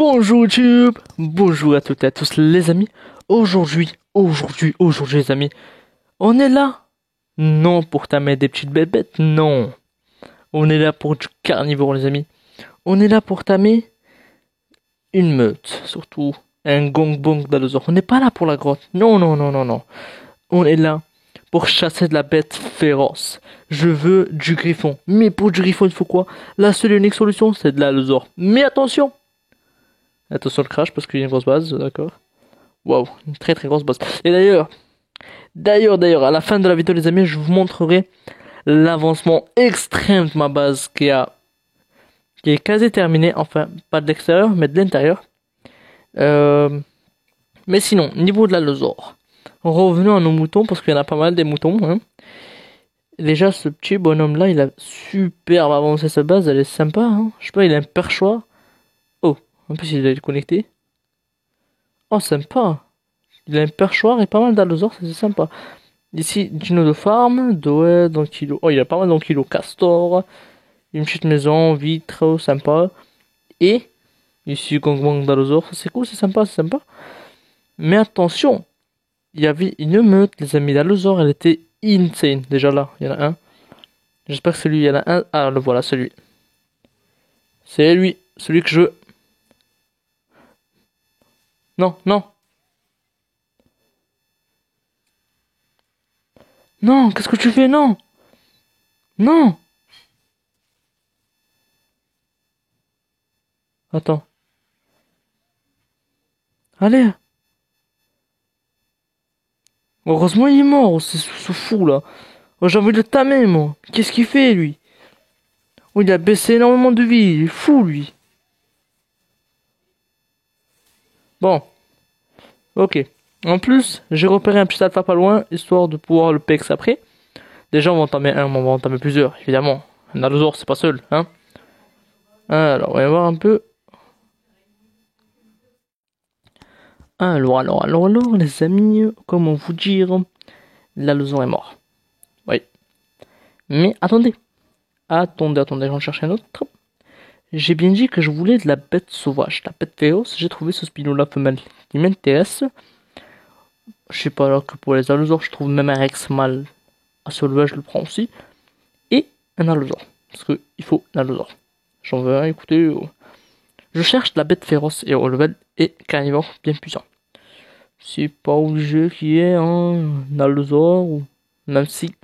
Bonjour YouTube, bonjour à toutes et à tous les amis. Aujourd'hui les amis, on est là, non pour tamer des petites bébêtes, non. On est là pour du carnivore les amis. On est là pour tamer une meute, surtout un gong-bong d'allosaure. On n'est pas là pour la grotte, non. On est là pour chasser de la bête féroce. Je veux du griffon, mais pour du griffon il faut quoi? La seule et unique solution c'est de l'allosaure. Mais attention le crash parce qu'il y a une grosse base, d'accord. Waouh, une très grosse base. Et d'ailleurs, à la fin de la vidéo les amis, je vous montrerai l'avancement extrême de ma base qui est quasi terminée, enfin pas de l'extérieur mais de l'intérieur. Mais sinon, niveau de l'allosaure, revenons à nos moutons parce qu'il y en a pas mal des moutons. Hein. Déjà ce petit bonhomme là, il a super avancé sa base, elle est sympa. Hein. Je sais pas, il a un perchoir. Oh, en plus il est connecté. Oh sympa. Il a un perchoir et pas mal d'allosaures, c'est sympa. Ici, dino de farm, Doé, Donkilo. Oh, il a pas mal d'Donkilo Castor. Une petite maison, vitre, sympa. Et, ici, Gangbang d'allosaures. C'est cool, c'est sympa. Mais attention, il y avait une meute, les amis d'allosaures, elle était insane. Déjà là, il y en a un. J'espère que c'est lui, il y en a un. Ah, le voilà, celui. C'est lui, celui que je veux. Non. Non, qu'est-ce que tu fais? Non. Attends. Allez. Heureusement, il est mort, c'est ce fou là. Oh, j'ai envie de le tamer, moi. Qu'est-ce qu'il fait, lui? Oh, il a baissé énormément de vie. Il est fou, lui. Bon, ok. En plus, j'ai repéré un petit alpha pas loin, histoire de pouvoir le pex après. Déjà, on va en tamer un, mais on va en tamer plusieurs, évidemment. Un allosaure, c'est pas seul, hein. Alors, on va voir un peu. Alors, les amis, comment vous dire? L'allosaure est mort. Oui. Mais attendez, j'en cherche un autre. J'ai bien dit que je voulais de la bête sauvage, la bête féroce. J'ai trouvé ce spino-là femelle qui m'intéresse. Je sais pas là que pour les allosaures, je trouve même un Rex mâle à ce level, je le prends aussi. Et un allosaure. Parce que il faut un allosaure. J'en veux un, écoutez. Je cherche de la bête féroce et au level et carnivore bien puissant. C'est pas obligé qu'il y ait un allosaure, ou même si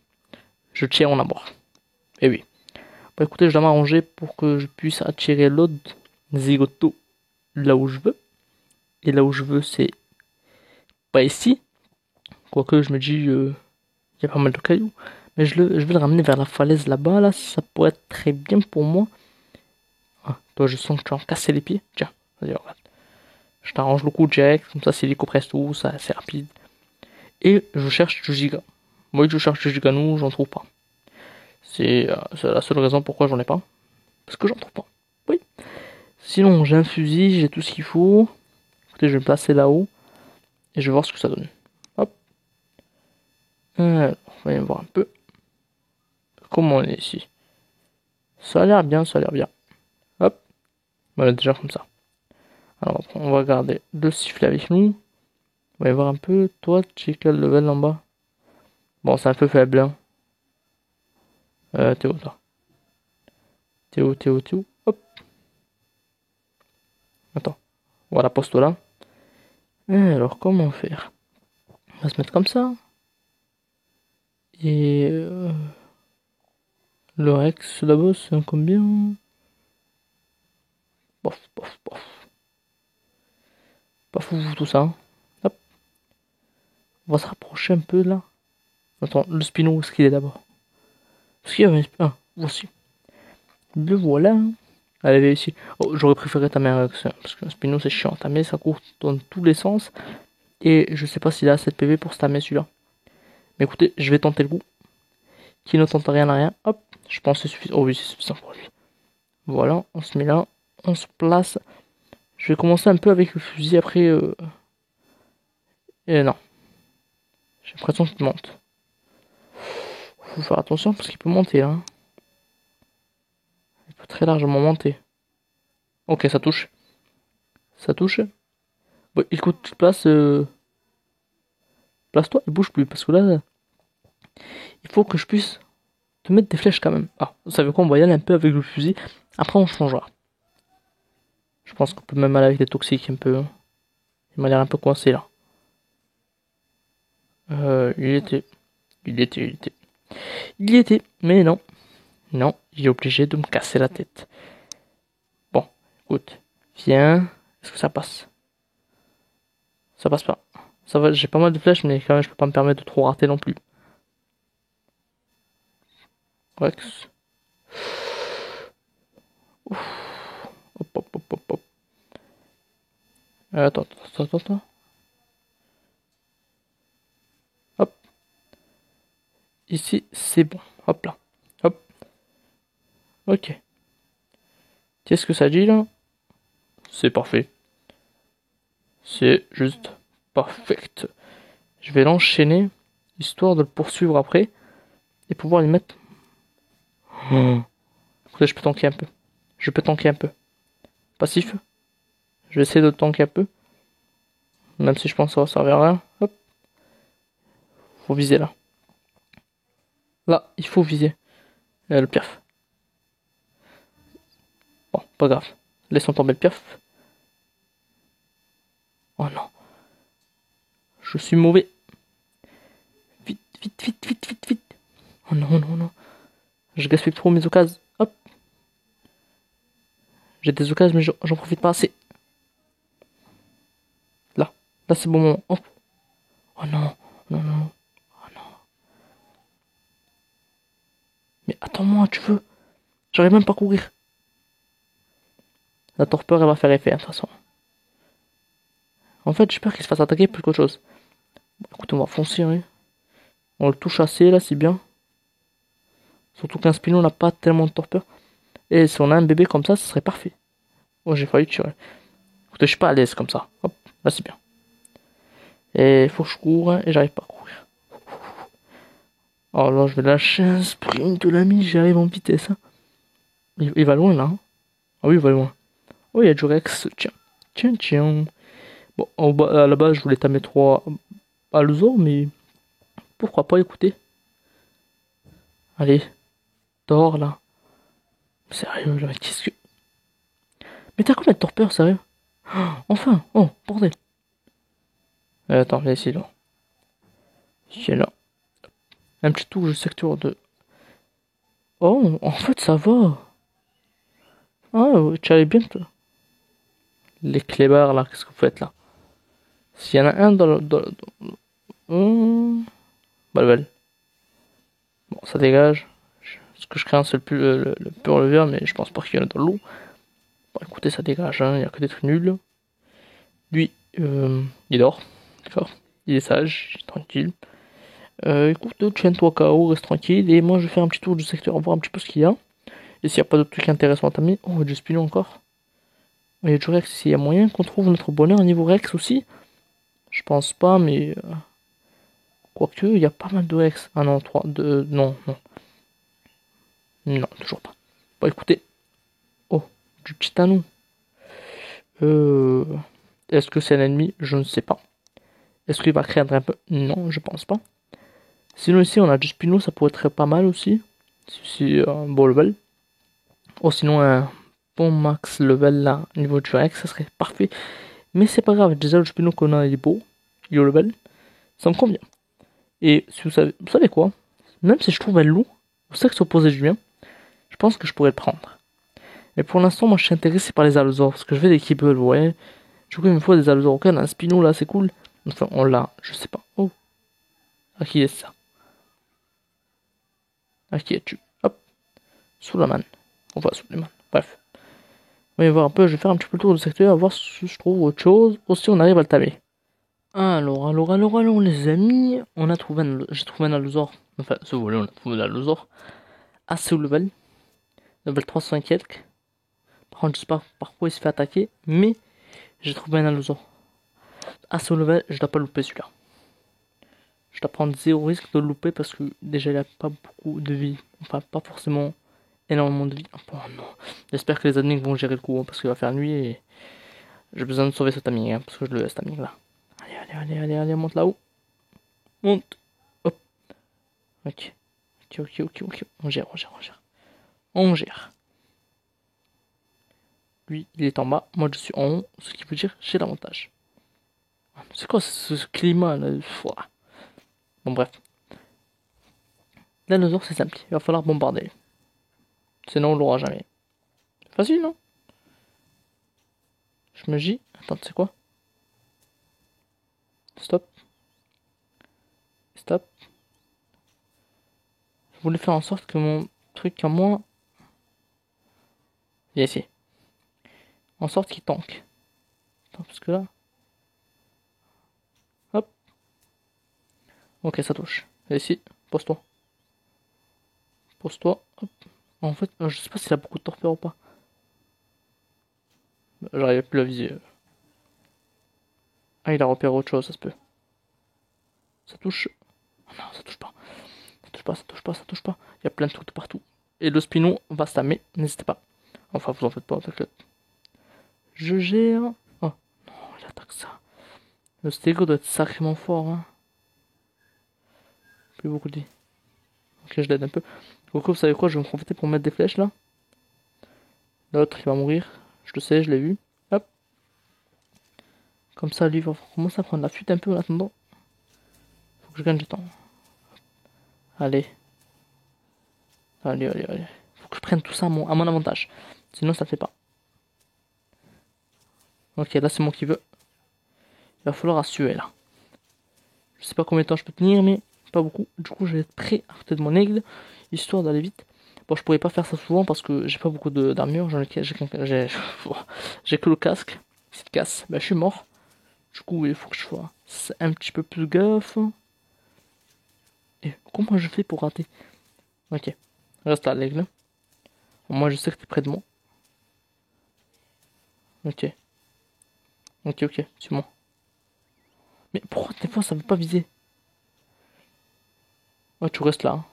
je tiens en amour. Et oui. Bah écoutez, je dois m'arranger pour que je puisse attirer l'autre zigoto là où je veux. Et là où je veux, c'est pas ici. Quoique je me dis, il y a pas mal de cailloux. Mais je vais le ramener vers la falaise là-bas. Là, ça pourrait être très bien pour moi. Ah, toi, je sens que tu vas en casser les pieds. Tiens, vas-y, regarde. Je t'arrange le coup direct. Comme ça, c'est l'hélico-presto. Ça, c'est rapide. Et je cherche du giga. Moi, je cherche du giga, nous, j'en trouve pas. C'est la seule raison pourquoi j'en ai pas. Parce que j'en trouve pas. Oui. Sinon, j'ai un fusil, j'ai tout ce qu'il faut. Écoutez, je vais me placer là-haut. Et je vais voir ce que ça donne. Hop. Alors, on va voir un peu. Comment on est ici. Ça a l'air bien. Hop. Voilà, déjà comme ça. Alors, on va garder le sifflet avec nous. On va y voir un peu. Toi, tu es quel level en bas? Bon, c'est un peu faible, hein. T'es où, toi? T'es où? Hop. Attends. Voilà, pose-toi là. Alors, comment faire? On va se mettre comme ça. Et le Rex là-bas, c'est un combien? Bof. Pas fou tout ça. Hein. Hop. On va se rapprocher un peu là. Attends, le Spino, où est-ce qu'il est d'abord? Parce qu'il y avait un Spino. Ah, voici. Le voilà. Allez, ici. Oh, j'aurais préféré ta mère parce que le Spino c'est chiant. Ta mère ça court dans tous les sens. Et je sais pas s'il a assez de PV pour se tamer celui-là. Mais écoutez, je vais tenter le coup. Qui ne tente rien à rien. Hop. Je pense que c'est suffisant. Oh oui, c'est suffisant pour lui. Voilà, on se met là. On se place. Je vais commencer un peu avec le fusil après. Et non. J'ai l'impression qu'il monte. Faut faire attention parce qu'il peut monter hein. Il peut très largement monter. Ok, ça touche. Ça touche. Bon, écoute, place-toi et bouge plus. Parce que là, il faut que je puisse te mettre des flèches quand même. Ah, vous savez quoi, on va y aller un peu avec le fusil. Après, on changera. Je pense qu'on peut même aller avec des toxiques un peu. Il m'a l'air un peu coincé là. Il était. Il était, il était. Il y était, mais non. Non, il est obligé de me casser la tête. Bon, écoute. Viens. Est-ce que ça passe? Ça passe pas. Ça va, j'ai pas mal de flèches, mais quand même, je peux pas me permettre de trop rater non plus. Rex. Ouf. Hop, hop, hop, hop, hop. Attends. Hop. Ici, c'est bon. Hop là. Hop. Ok. Qu'est-ce que ça dit là? C'est parfait. C'est juste parfait. Je vais l'enchaîner, histoire de le poursuivre après, et pouvoir lui mettre... Oh. Écoutez, je peux tanker un peu. Je peux tanker un peu. Passif. Je vais essayer de tanker un peu. Même si je pense que ça va servir à rien. Hop. Faut viser là. Là, il faut viser. Le piaf. Bon, pas grave. Laissons tomber le piaf. Oh non. Je suis mauvais. Vite, vite, vite, vite, vite, vite. Oh non, non, non. Je gaspille trop mes occasions. Hop. J'ai des occasions, mais j'en profite pas assez. Là. Là, c'est bon moment. Hop. Oh non. Non, non. Oh non. Mais attends-moi, tu veux. J'arrive même pas à courir. La torpeur, elle va faire effet, hein, de toute façon. En fait, j'ai peur qu'il se fasse attaquer plus qu'autre chose. Bon, écoute, on va foncer, hein. On le touche assez, là, c'est bien. Surtout qu'un Spino n'a pas tellement de torpeur. Et si on a un bébé comme ça serait parfait. Oh, j'ai failli tirer. Écoutez, je suis pas à l'aise comme ça. Hop, là, c'est bien. Et il faut que je cours, hein, et j'arrive pas à courir. Oh là, je vais lâcher un sprint, l'ami, j'arrive en vitesse, hein. Il va loin, là, hein. Ah oui, il va loin. Oh, il y a du Rex. Tiens. Tiens, tiens. Bon, à la base, je voulais tamer 3 Aluzor, mais pourquoi pas écouter. Allez, dors là. Sérieux, là, qu'est-ce que. Mais t'as combien de torpeur, sérieux? Oh, enfin, oh, bordel. Attends, là, ici, là. Ici, là. Un petit touche de secteur de. Oh, en fait, ça va. Ah, tu allais bien, toi. Les clébards, là, qu'est-ce que vous faites, là? S'il y en a un dans le. Balbal. Bon, ça dégage. Ce que je crains, c'est le pur levier, mais je pense pas qu'il y en a dans l'eau. Bon, écoutez, ça dégage, hein, il y a que des trucs nuls. Lui, il dort. D'accord. Il est sage, il est tranquille. Écoute, tiens-toi KO, reste tranquille. Et moi, je vais faire un petit tour du secteur, voir un petit peu ce qu'il y a. Et s'il n'y a pas d'autres trucs intéressants à t'amener. Oh, du Spino encore. Il y a du Rex ici. Il y a moyen qu'on trouve notre bonheur au niveau Rex aussi. Je pense pas, mais. Quoique, il y a pas mal de Rex. Ah non, 3, 2. Non, non. Non, toujours pas. Bon, écoutez. Oh, du Titano. Est-ce que c'est un ennemi? Je ne sais pas. Est-ce qu'il va craindre un peu? Non, je pense pas. Sinon ici on a du Spino, ça pourrait être pas mal aussi. Si c'est un bon level. Ou sinon un bon max level là, niveau du Rex, ça serait parfait. Mais c'est pas grave, déjà le Spino qu'on a il est beau. Il est au level. Ça me convient. Et si vous savez quoi? Même si je trouve elle lourd, au sexe opposé du mien, je pense que je pourrais le prendre. Mais pour l'instant, moi je suis intéressé par les Allosaures. Parce que je fais des keebles, vous voyez. Du coup, il me faut des Allosaures. Ok, on a un Spino là, c'est cool. Enfin, on l'a, je sais pas. Oh. À qui est ça? À qui es-tu? Hop. Soulaman. Enfin, Soulaman. Bref. On va y voir un peu. Je vais faire un petit peu le tour du secteur. Voir si je trouve autre chose. Aussi, on arrive à le tamer. Alors, les amis. On a trouvé j'ai trouvé un Allosaure. Enfin, ce volet, on a trouvé un Allosaure. Assez haut level. Level 300 et quelques. Par contre, je sais pas par quoi il se fait attaquer. Mais j'ai trouvé un Allosaure. Assez haut level. Je dois pas louper celui-là. Je dois prendre 0 risque de le louper parce que déjà il a pas beaucoup de vie. Enfin, pas forcément énormément de vie. Oh non. J'espère que les admins vont gérer le coup hein, parce qu'il va faire nuit et J'ai besoin de sauver ce timing, hein, parce que je le laisse ce timing là. Allez, monte là-haut. Monte. Hop. Ok. Ok. On gère. On gère. Lui, il est en bas. Moi, je suis en haut. Ce qui veut dire j'ai l'avantage. C'est quoi ce climat là? Bon, bref. Dinosaure, c'est simple. Il va falloir bombarder. Sinon, on l'aura jamais. Facile, non? Je me dis. Attends, c'est quoi? Stop. Je voulais faire en sorte que mon truc à moi. Viens ici. En sorte qu'il tank. Attends, parce que là. Hop. Ok, ça touche. Viens ici. Pose-toi. Hop. En fait, je sais pas s'il a beaucoup de torpeur ou pas. J'arrive plus à viser. Ah, il a repéré autre chose, ça se peut. Ça touche. Oh non, ça touche pas. Ça touche pas. Il y a plein de trucs de partout. Et le Spino va stammer, n'hésitez pas. Enfin, vous en faites pas, t'inquiète. Je gère. Oh, non, il attaque ça. Le stégo doit être sacrément fort, hein. Plus beaucoup de vie. Ok, je l'aide un peu. Donc, vous savez quoi, je vais me profiter pour mettre des flèches, là. L'autre, il va mourir. Je le sais, je l'ai vu. Hop. Comme ça, lui, il va commencer à prendre la fuite un peu en attendant. Faut que je gagne du temps. Allez. Faut que je prenne tout ça à mon avantage. Sinon, ça le fait pas. Ok, là, c'est moi qui veux. Il va falloir assurer, là. Je sais pas combien de temps je peux tenir, mais pas beaucoup. Du coup, je vais être prêt à côté de mon aigle, histoire d'aller vite. Bon, je pourrais pas faire ça souvent parce que j'ai pas beaucoup d'armure. J'ai que le casque. S'il casse, ben, je suis mort. Du coup, il faut que je sois un petit peu plus gaffe. Et comment je fais pour rater? Ok. Reste là, l'aigle. Moi, je sais que t'es près de moi. Ok, suis-moi. Mais pourquoi des fois ça veut pas viser? Ouais, tu restes là. Hein.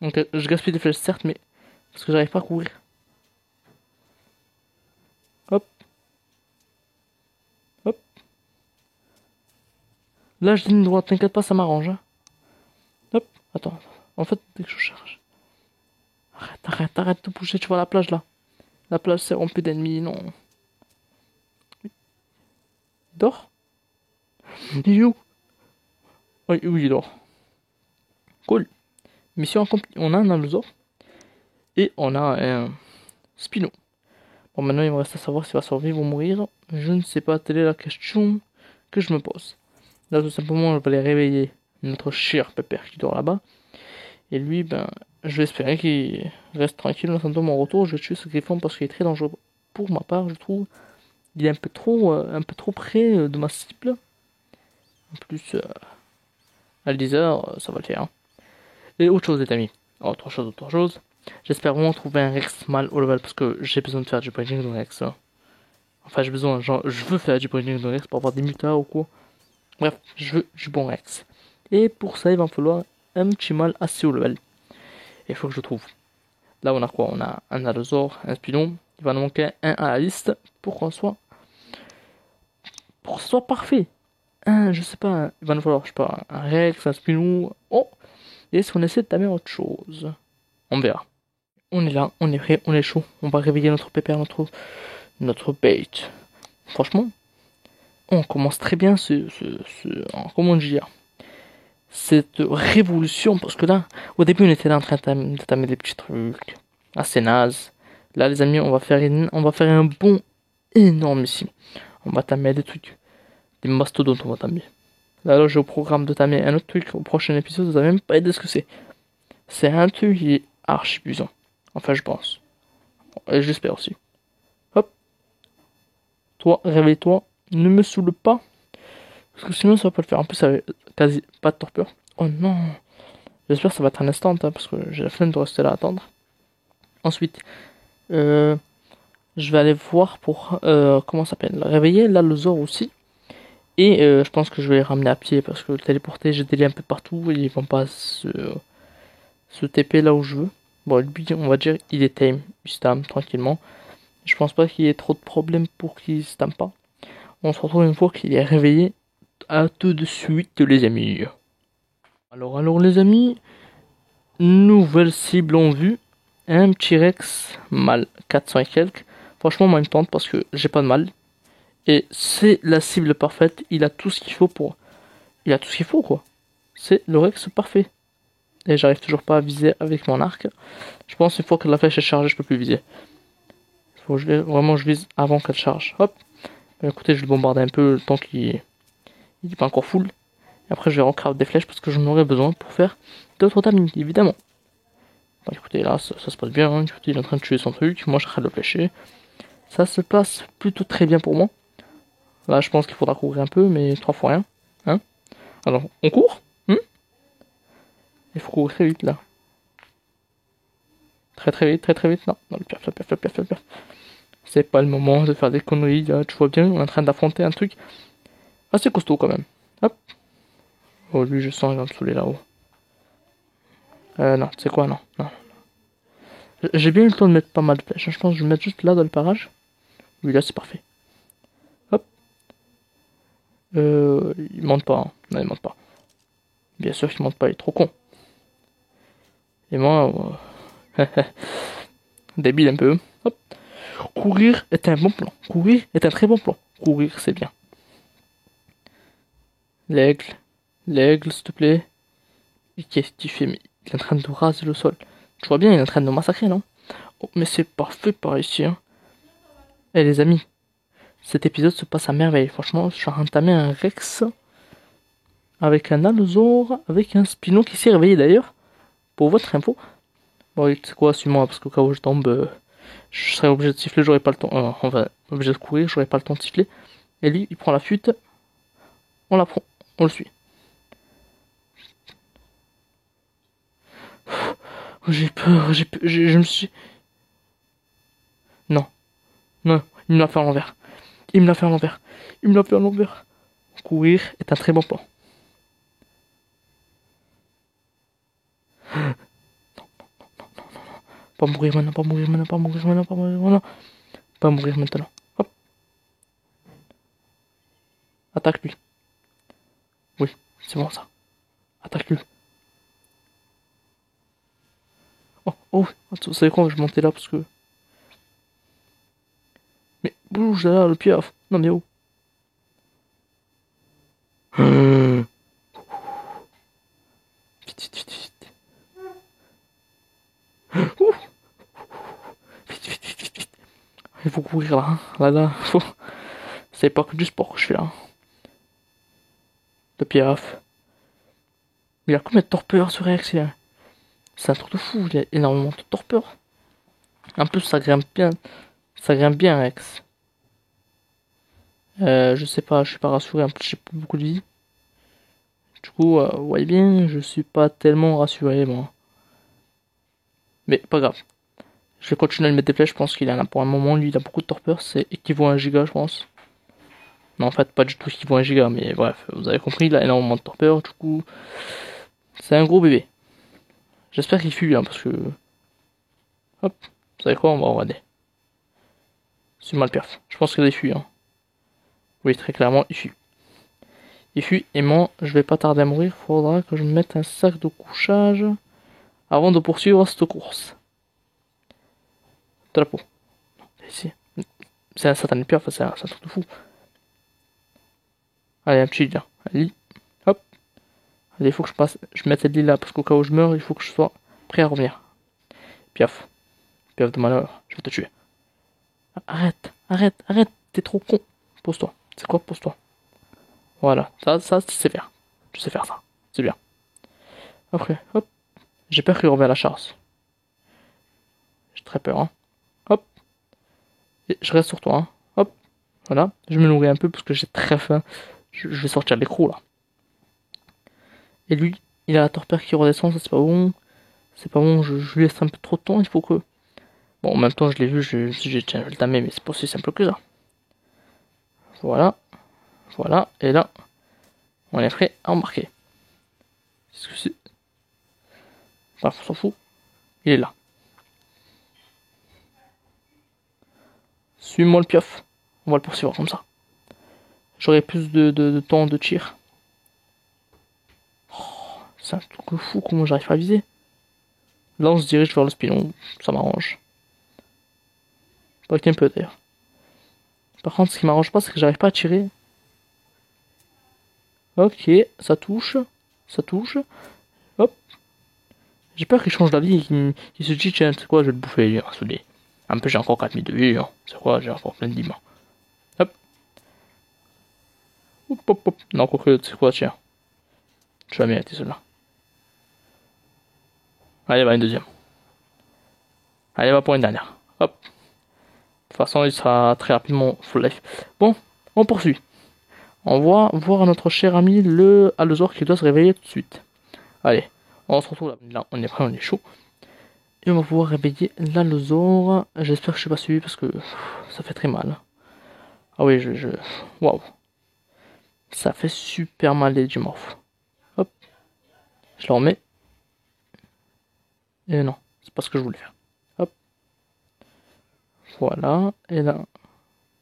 Ok, je gaspille des flèches, certes, mais parce que j'arrive pas à courir. Hop. Là, je ligne droite, t'inquiète pas, ça m'arrange. Hein. Hop. Attends. En fait, dès que je charge. Arrête de bouger, tu vois la plage là. La plage c'est rempli d'ennemis, non. Il dort? Il est où? Oui, il dort. Cool. Mission accomplie. On a un allosaure. Et on a un Spino. Bon, maintenant il me reste à savoir s'il va survivre ou mourir. Je ne sais pas, telle est la question que je me pose. Là, tout simplement, je vais aller réveiller notre cher pépère qui dort là-bas. Et lui, ben, je vais espérer qu'il reste tranquille en attendant mon retour. Je vais tuer ce griffon parce qu'il est très dangereux pour ma part, je trouve. Il est un peu trop près de ma cible. En plus, à 10 heures, ça va le faire. Hein. Et autre chose, les amis. Autre chose. J'espère vraiment trouver un Rex mal au level parce que j'ai besoin de faire du breeding de Rex. Hein. Enfin, je veux faire du breeding de Rex pour avoir des mutas ou quoi. Bref, je veux du bon Rex. Et pour ça, il va me falloir un petit mal assez haut level. Il faut que je le trouve. Là, on a quoi? On a un allosaure, un Spilon. Il va nous manquer un à la liste pour qu'on soit. Pour que ce soit parfait. Je sais pas, il va nous falloir, je sais pas, un Rex, un Spilon. Oh! Et est-ce qu'on essaie de tamer autre chose? On verra. On est là, on est prêt, on est chaud. On va réveiller notre pépère, notre bait. Franchement, on commence très bien comment dire, cette révolution. Parce que là, au début, on était là en train de tamer des petits trucs assez nazes. Là, les amis, on va faire un bond énorme ici. On va tamer des trucs, des mastodontes, on va tamer. Là, j'ai au programme de tamer un autre truc au prochain épisode. Vous avez même pas idée ce que c'est. C'est un truc qui est archi puissant. Enfin, je pense. Et j'espère aussi. Hop. Toi, réveille-toi. Ne me saoule pas. Parce que sinon, ça va pas le faire. En plus, ça avait quasi pas de torpeur. Oh non. J'espère que ça va être un instant. Hein, parce que j'ai la flemme de rester là à attendre. Ensuite, je vais aller voir pour. Comment ça s'appelle? Réveiller l'allosaure aussi. Et je pense que je vais les ramener à pied. Parce que le téléporter, j'ai délai un peu partout. Et ils vont pas se TP là où je veux. Bon, lui, on va dire, il est tame. Il se tame tranquillement. Je pense pas qu'il y ait trop de problèmes pour qu'il se tame pas. On se retrouve une fois qu'il est réveillé. À tout de suite, les amis. Alors les amis, nouvelle cible en vue. Un petit Rex mâle 400 et quelques. Franchement, moi, il me tente parce que j'ai pas de mal. Et c'est la cible parfaite. Il a tout ce qu'il faut pour. Il a tout ce qu'il faut, quoi. C'est le Rex parfait. Et j'arrive toujours pas à viser avec mon arc. Je pense une fois que la flèche est chargée, je peux plus viser. Faut que vraiment je vise avant qu'elle charge. Hop. Ben, écoutez, je le bombarde un peu le temps qu'il est pas encore full. Et après, je vais recraft des flèches parce que j'en aurai besoin pour faire d'autres timings, évidemment. Bon, écoutez, là, ça se passe bien. Hein. Écoutez, il est en train de tuer son truc. Moi, je serai de le flécher. Ça se passe plutôt très bien pour moi. Là, je pense qu'il faudra courir un peu, mais 3 fois rien. Hein. Alors, on court. Il faut courir très vite, là. Très vite. Non, non, le pire. C'est pas le moment de faire des conneries, là. Tu vois bien, on est en train d'affronter un truc assez costaud, quand même. Hop. Oh, lui, je sens, il va me saouler là-haut. Non, c'est quoi, non. J'ai bien eu le temps de mettre pas mal de flèches. Je pense que je vais mettre juste là dans le parage. Oui, là, c'est parfait. Hop. Il monte pas. Hein. Non, il monte pas. Bien sûr qu'il monte pas, il est trop con. Et moi, débile un peu. Hop. Courir est un bon plan. Courir est un très bon plan. Courir, c'est bien. L'aigle. L'aigle, s'il te plaît. Et qu'est-ce que tu fais? Mais il est en train de raser le sol. Tu vois bien, il est en train de nous massacrer, non? Oh, mais c'est parfait par ici, hein. Eh les amis, cet épisode se passe à merveille. Franchement, je suis en train d'entamer un Rex avec un Allosaure, avec un Spino qui s'est réveillé d'ailleurs. Pour votre info. Bon, c'est quoi, suis-moi, parce qu'au cas où je tombe, je serais obligé de siffler, j'aurais pas le temps. Enfin, obligé de courir, j'aurais pas le temps de siffler. Et lui, il prend la fuite. On la prend, on le suit. J'ai peur, je me suis. Non, non, il me l'a fait à l'envers. Il me l'a fait à l'envers. Il me l'a fait à l'envers. Courir est un très bon plan. Pas mourir maintenant, pas mourir maintenant, pas mourir maintenant, pas mourir maintenant. Pas mourir maintenant. Hop. Attaque lui. Oui, c'est bon ça. Attaque lui. Oh, vous savez quoi, je vais monter là parce que. Mais bouge là, le piaf. Non mais oh. Vite. Vite. Il faut courir là. Là. Faut. C'est pas que du sport que je fais là. Le piaf. Il a combien de torpeur ce Rex là? C'est un truc de fou, il a énormément de torpeur. En plus, ça grimpe bien. Ça grimpe bien, Rex. Je sais pas, je suis pas rassuré. En plus, j'ai plus beaucoup de vie. Du coup, voyez bien, je suis pas tellement rassuré, moi. Mais pas grave. Je vais continuer à le mettre des flèches. Je pense qu'il en a pour un moment. Lui, il a beaucoup de torpeur. C'est équivaut à 1 giga, je pense. Non, en fait, pas du tout équivaut à 1 giga. Mais bref, vous avez compris, il a énormément de torpeur. Du coup, c'est un gros bébé. J'espère qu'il fuit, hein, parce que. Hop, vous savez quoi, on va regarder. C'est mal perf. Je pense qu'il fuit, hein. Oui, très clairement, il fuit. Il fuit, et moi, je vais pas tarder à mourir. Faudra que je me mette un sac de couchage avant de poursuivre cette course. Drapeau. Ici. C'est un satané pire, c'est un truc de fou. Allez, un petit lit là. Lit. Hop. Allez, il faut que je mette le lit là, parce qu'au cas où je meurs, il faut que je sois prêt à revenir. Piaf. Piaf de malheur, je vais te tuer. Arrête. T'es trop con. Pose-toi. C'est quoi, pose-toi. Voilà. Ça, tu sais faire. Tu sais faire ça. C'est bien. Après, hop. J'ai peur qu'il revienne à la charge. J'ai très peur, hein. Hop. Et je reste sur toi, hein. Hop. Voilà. Je me nourris un peu parce que j'ai très faim. Je vais sortir l'écrou là. Et lui, il a la torpeur qui redescend, ça c'est pas bon. C'est pas bon, je lui laisse un peu trop de temps, il faut que. Bon, en même temps, je l'ai vu, j'ai le tamer, mais c'est pas aussi simple que ça. Voilà. Et là, on est prêt à embarquer. Qu'est-ce que c'est? Bref, on s'en fout. Il est là. Suis-moi le piof. On va le poursuivre comme ça. J'aurai plus de temps de tir. Oh, c'est un truc de fou comment j'arrive pas à viser. Là on se dirige vers le spilon. Ça m'arrange. Pas qu'un peu d'ailleurs. Par contre ce qui m'arrange pas c'est que j'arrive pas à tirer. Ok, ça touche. Ça touche. Hop. J'ai peur qu'il change d'avis et qu'il se dit tiens c'est quoi je vais le bouffer lui. En plus j'ai encore 4000 de vie. Hein. C'est quoi j'ai encore plein de diamants. Hop. Hop hop hop. Non quoique c'est quoi tiens. Je vais mériter cela. Allez va une deuxième. Allez va pour une dernière. Hop. De toute façon il sera très rapidement full life. Bon, on poursuit. On va voir notre cher ami le Allosaure qui doit se réveiller tout de suite. Allez, on se retrouve là. Là, on est prêt, on est chaud. Et on va pouvoir réveiller l'Allosaure. J'espère que je suis pas suivi parce que ça fait très mal. Ah oui, waouh. Ça fait super mal les dimorphes. Hop. Je le remets. Et non, c'est pas ce que je voulais faire. Hop. Voilà. Et là,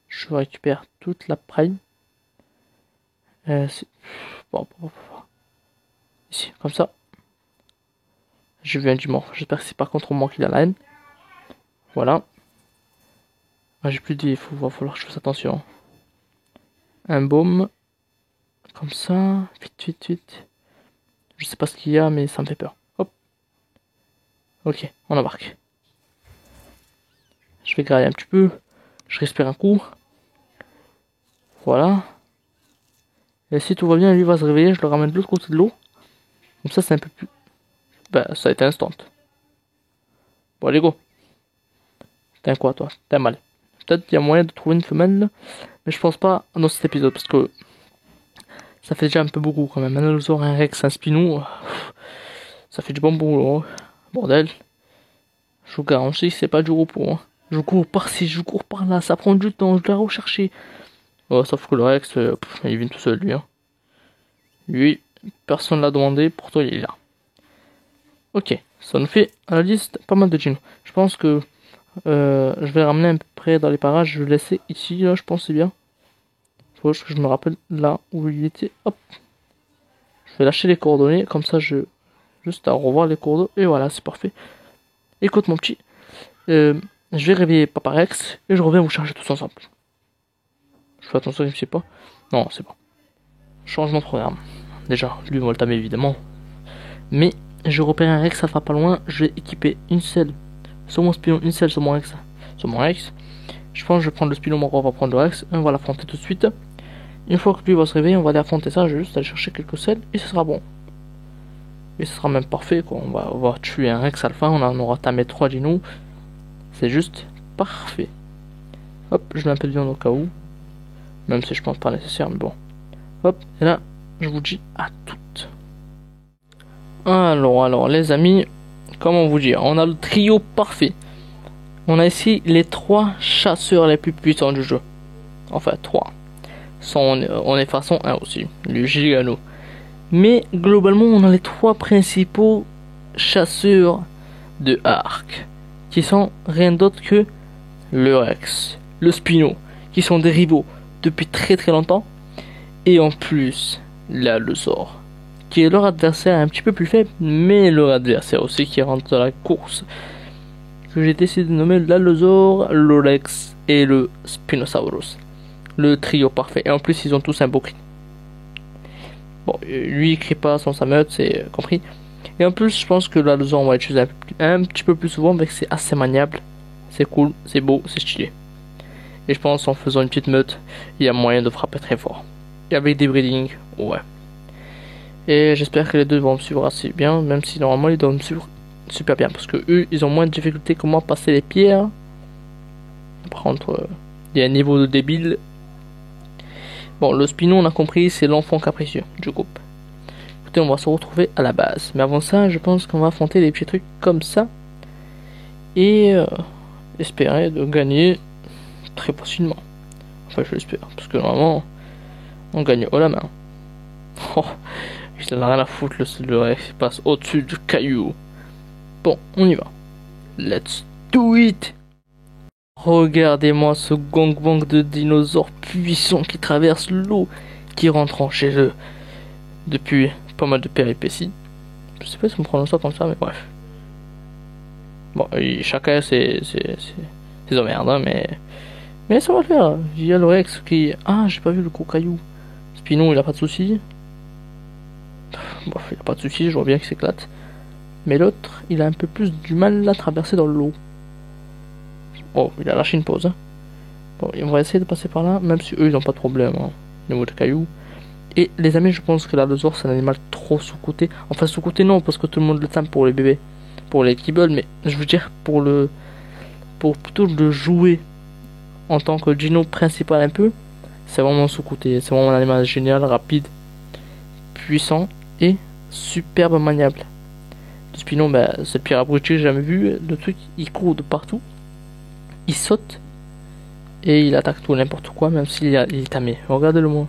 je récupère toute la prime. Bon. Ici, comme ça. J'ai vu un dimorphe. J'espère que c'est pas contre moi qu'il a la haine. Voilà. Ah, j'ai plus de vie. Va falloir que je fasse attention. Un baume. Comme ça. Vite. Je sais pas ce qu'il y a, mais ça me fait peur. Hop. Ok, on embarque. Je vais grailler un petit peu. Je respire un coup. Voilà. Et si tout va bien, lui va se réveiller. Je le ramène de l'autre côté de l'eau. Comme ça, c'est un peu plus... Bah, ça a été instant. Bon, allez, go. T'es un quoi, toi? T'es un mâle. Peut-être qu'il y a moyen de trouver une femelle. Mais je pense pas dans cet épisode. Parce que ça fait déjà un peu beaucoup quand même. Un Allosaure, un Rex, un Spinou. Ça fait du bon boulot. Bordel. Je vous garantis, c'est pas du repos. Hein. Je cours par-ci, je cours par-là. Ça prend du temps. Je dois rechercher. Oh, sauf que le Rex, il vient tout seul, lui. Hein. Lui, personne l'a demandé. Pourtant, il est là. Ok, ça nous fait à la liste pas mal de dinos. Je pense que je vais ramener à peu près dans les parages. Je vais le laisser ici, là, je pense c'est bien. Faut que je me rappelle là où il était. Hop. Je vais lâcher les coordonnées, comme ça juste à revoir les coordonnées. Et voilà, c'est parfait. Écoute mon petit, je vais réveiller Papa Rex et je reviens vous charger tous ensemble. Je fais attention, je ne sais pas. Non, c'est bon. Changement de programme. Déjà, lui on va le tamer évidemment. Mais je repère un Rex, ça fera pas loin. Je vais équiper une selle sur mon Spilon, une selle sur mon Rex. Je pense que je vais prendre le Spilon, on va prendre le Rex. On va l'affronter tout de suite. Une fois que lui va se réveiller, on va aller affronter ça. Je vais juste aller chercher quelques selles et ce sera bon. Et ce sera même parfait quoi. On va tuer un Rex alpha. On en aura tamé 3 dinos. C'est juste parfait. Hop, je mets un peu de viande au cas où. Même si je pense pas nécessaire, mais bon. Hop, et là, je vous dis à toutes. Alors, les amis, comment vous dire, on a le trio parfait. On a ici les 3 chasseurs les plus puissants du jeu. Enfin, 3. On est façon 1 aussi, le Gigano. Mais globalement, on a les 3 principaux chasseurs de arc. Qui sont rien d'autre que le Rex, le Spino, qui sont des rivaux depuis très longtemps. Et en plus, l'Allosaure, qui est leur adversaire un petit peu plus faible, mais leur adversaire aussi qui rentre dans la course, que j'ai décidé de nommer l'Allosaure, le Rex et le Spinosaurus. Le trio parfait. Et en plus, ils ont tous un beau cri. Bon, lui il crie pas sans sa meute, c'est compris. Et en plus, je pense que l'Allosaure on va l'utiliser un petit peu plus souvent, mais c'est assez maniable. C'est cool, c'est beau, c'est stylé. Et je pense en faisant une petite meute, il y a moyen de frapper très fort. Et avec des breedings, ouais. Et j'espère que les deux vont me suivre assez bien, même si normalement ils doivent me suivre super bien. Parce que eux, ils ont moins de difficultés que moi à passer les pierres. Par contre, il y a un niveau de débile. Bon, le Spino, on a compris, c'est l'enfant capricieux du groupe. Écoutez, on va se retrouver à la base. Mais avant ça, je pense qu'on va affronter des petits trucs comme ça. Et espérer de gagner très facilement. Enfin, je l'espère. Parce que normalement, on gagne haut la main. Oh, il en a rien à foutre, le Rex passe au-dessus du caillou. Bon, on y va. Let's do it! Regardez-moi ce gangbang de dinosaures puissants qui traversent l'eau, qui rentrent chez eux depuis pas mal de péripéties. Je sais pas si on prononce ça comme ça, mais bref. Bon, chacun ses emmerdes, hein, mais ça va le faire. Il y a le Rex qui... Ah, j'ai pas vu le gros caillou. Spino, il a pas de soucis. Bon, il a pas de soucis, je vois bien qu'il s'éclate. Mais l'autre, il a un peu plus du mal à traverser dans l'eau. Oh, il a lâché une pause. Hein. Bon, on va essayer de passer par là, même si eux, ils ont pas de problème hein, au niveau de cailloux. Et les amis, je pense que l'allosaure, c'est un animal trop sous-coté. Enfin, sous-coté non, parce que tout le monde le tient pour les bébés. Pour les kibbles, mais je veux dire pour plutôt le jouer en tant que dino principal un peu, c'est vraiment sous-coté. C'est vraiment un animal génial, rapide, puissant et superbe maniable. Le Spino, bah, c'est le pire abruti que j'ai jamais vu. Le truc, il court de partout, il saute et il attaque tout n'importe quoi, même s'il est tamé. Regardez-le moi.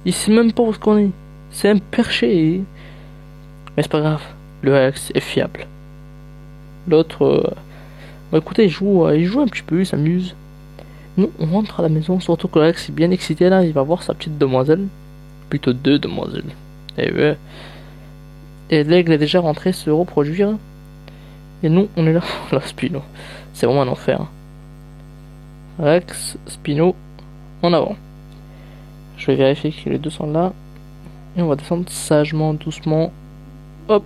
Il sait même pas où qu'on est. C'est un perché. Mais c'est pas grave. Le Rex est fiable. L'autre, bah écoutez, il joue un petit peu, il s'amuse. Nous, on rentre à la maison, surtout que le Rex est bien excité là, il va voir sa petite demoiselle. Plutôt deux demoiselles. Et ouais. Et l'aigle est déjà rentré se reproduire. Et nous, on est là. La Spino. C'est vraiment un enfer. Rex, Spino, en avant. Je vais vérifier que les deux sont là. Et on va descendre sagement, doucement. Hop.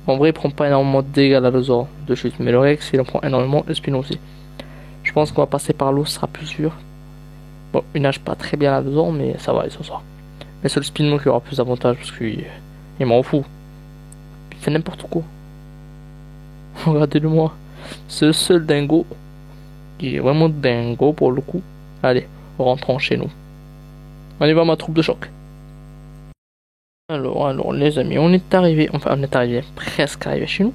En vrai, il prend pas énormément de dégâts l'allosaure de chute. Mais le Rex, il en prend énormément. Le Spino aussi. Je pense qu'on va passer par l'eau, ce sera plus sûr. Bon, il nage pas très bien l'allosaure, mais ça va, il s'en sort. Mais c'est le Spino qui aura plus d'avantages parce qu'il m'en fout. Il fait n'importe quoi. Regardez-le moi. C'est le seul dingo qui est vraiment dingo pour le coup. Allez, rentrons chez nous. On y va ma troupe de choc. Alors les amis, on est arrivé, presque arrivé chez nous.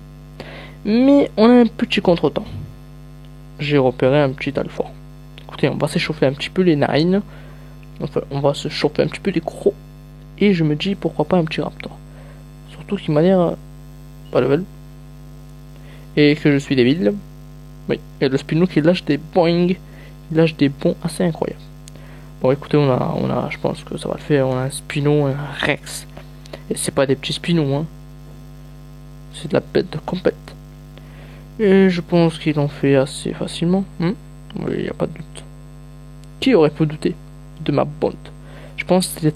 Mais on a un petit contretemps. J'ai repéré un petit alpha. Écoutez, on va s'échauffer un petit peu les narines. Enfin, on va se chauffer un petit peu les crocs. Et je me dis pourquoi pas un petit raptor. Surtout qu'il m'a l'air pas level. Et que je suis débile. Oui, et le Spino qui lâche des boing. Il lâche des bons assez incroyables. Bon écoutez, je pense que ça va le faire. On a un Spino, un Rex. Et c'est pas des petits Spinos, hein. C'est de la bête de compète. Et je pense qu'ils l'ont fait assez facilement. Oui, il n'y a pas de doute. Qui aurait pu douter de ma bonne? Je pense que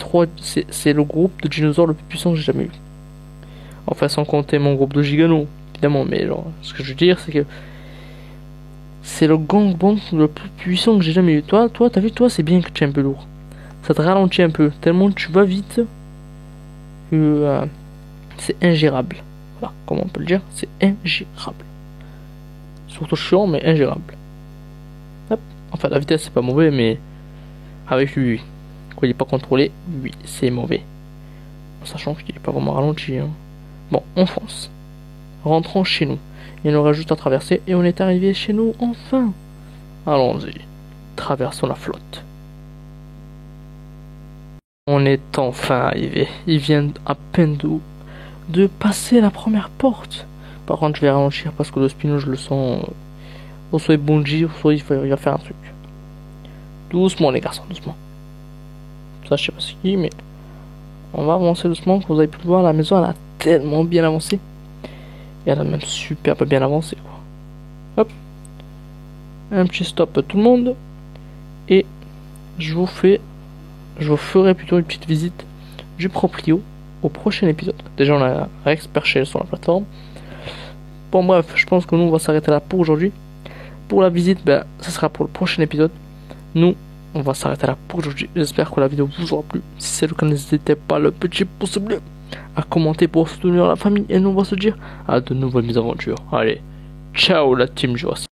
c'est le groupe de dinosaures le plus puissant que j'ai jamais eu. Enfin, sans compter mon groupe de giganos, évidemment. Mais genre, ce que je veux dire, c'est que c'est le gangbang le plus puissant que j'ai jamais eu. Toi, t'as vu, toi, c'est bien que tu es un peu lourd. Ça te ralentit un peu, tellement tu vas vite que c'est ingérable. Voilà, comment on peut le dire? C'est ingérable. Surtout chiant, mais ingérable. Hop. Enfin, la vitesse, c'est pas mauvais, mais avec lui, quand il est pas contrôlé, oui, c'est mauvais. En sachant qu'il est pas vraiment ralenti. Hein. Bon, on fonce. Rentrons chez nous. Il nous aura juste à traverser et on est arrivé chez nous enfin. Allons-y. Traversons la flotte. On est enfin arrivé. Il vient à peine de passer la première porte. Par contre, je vais ralentir parce que le Spino, je le sens. Soit il bondit, soit il va faire un truc. Doucement, les garçons, doucement. Ça, je sais pas c'est qui, mais on va avancer doucement. Comme vous avez pu le voir, la maison, elle a tellement bien avancé. Et elle a même super bien avancé, quoi. Hop. Un petit stop à tout le monde. Et je vous ferai plutôt une petite visite du proprio au prochain épisode. Déjà, on a Rex perché sur la plateforme. Bon, bref, je pense que nous, on va s'arrêter là pour aujourd'hui. Pour la visite, ben, ça sera pour le prochain épisode. Nous, on va s'arrêter là pour aujourd'hui. J'espère que la vidéo vous aura plu. Si c'est le cas, n'hésitez pas le petit pouce bleu à commenter pour soutenir la famille. Et nous, on va se dire à de nouvelles mésaventures. Allez, ciao la team Jurassic.